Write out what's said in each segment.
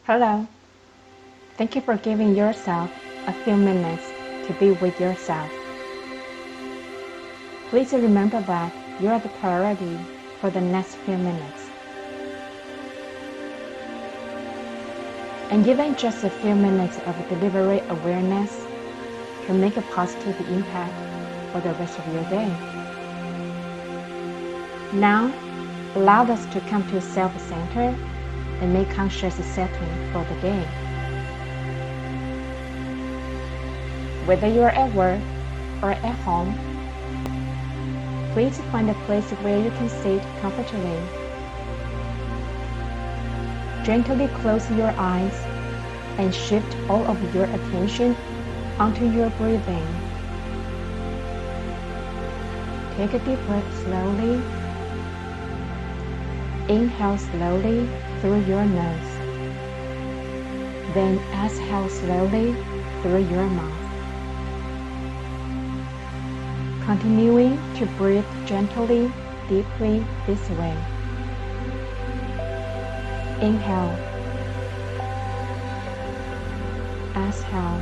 Hello. Thank you for giving yourself a few minutes to be with yourself. Please remember that you are the priority for the next few minutes. And even just a few minutes of deliberate awareness can make a positive impact for the rest of your day. Now, allow us to come to self-center and make conscious setting for the day. Whether you are at work or at home, please find a place where you can sit comfortably. Gently close your eyes and shift all of your attention onto your breathing. Take a deep breath slowly. Inhale slowly through your nose. Then exhale slowly through your mouth. Continuing to breathe gently, deeply this way. Inhale. Exhale.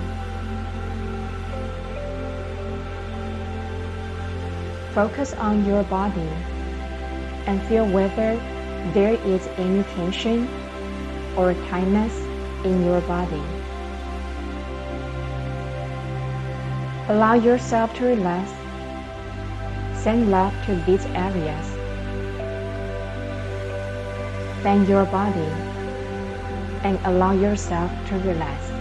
Focus on your body and feel whether there is any tension or tightness in your body. Allow yourself to relax. Send love to these areas. Bend your body and allow yourself to relax.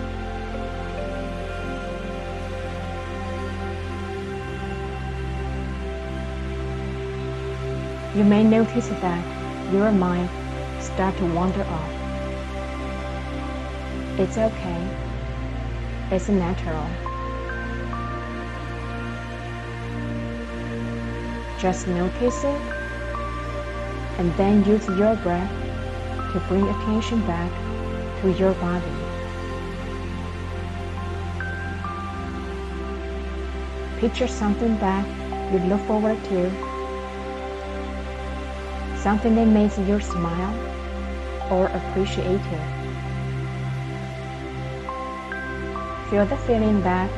You may notice that your mind starts to wander off. It's okay. It's natural. Just notice it, and then use your breath to bring attention back to your body. Picture something that you look forward to, something that makes you smile or appreciate it. Feel the feeling that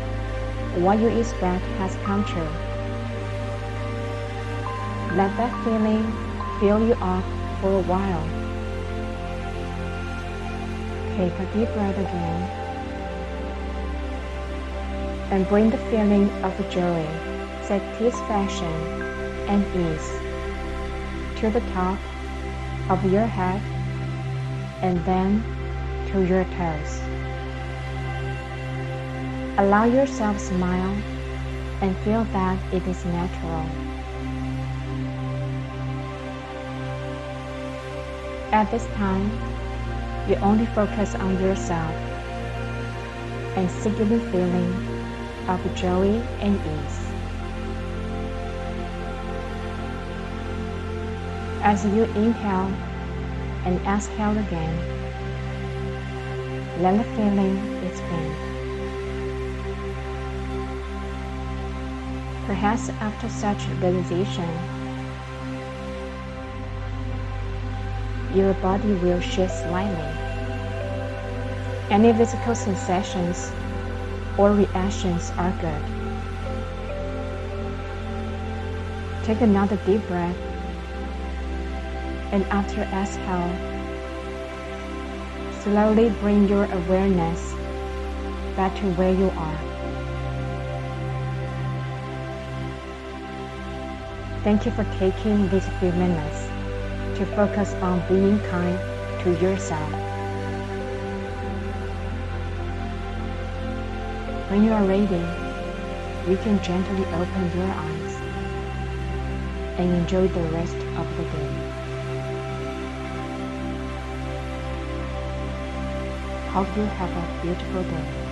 what you expect has come true. Let that feeling fill you up for a while. Take a deep breath again and bring the feeling of joy, satisfaction, and ease to the top of your head and then to your toes. Allow yourself to smile and feel that it is natural. At this time, you only focus on yourself and seek the feeling of joy and ease. As you inhale and exhale again, let the feeling expand. Perhaps after such realization, your body will shift slightly. Any physical sensations or reactions are good. Take another deep breath, and after exhale, slowly bring your awareness back to where you are. Thank you for taking these few minutes to focus on being kind to yourself. When you are ready, you can gently open your eyes and enjoy the rest of the day. Hope you have a beautiful day.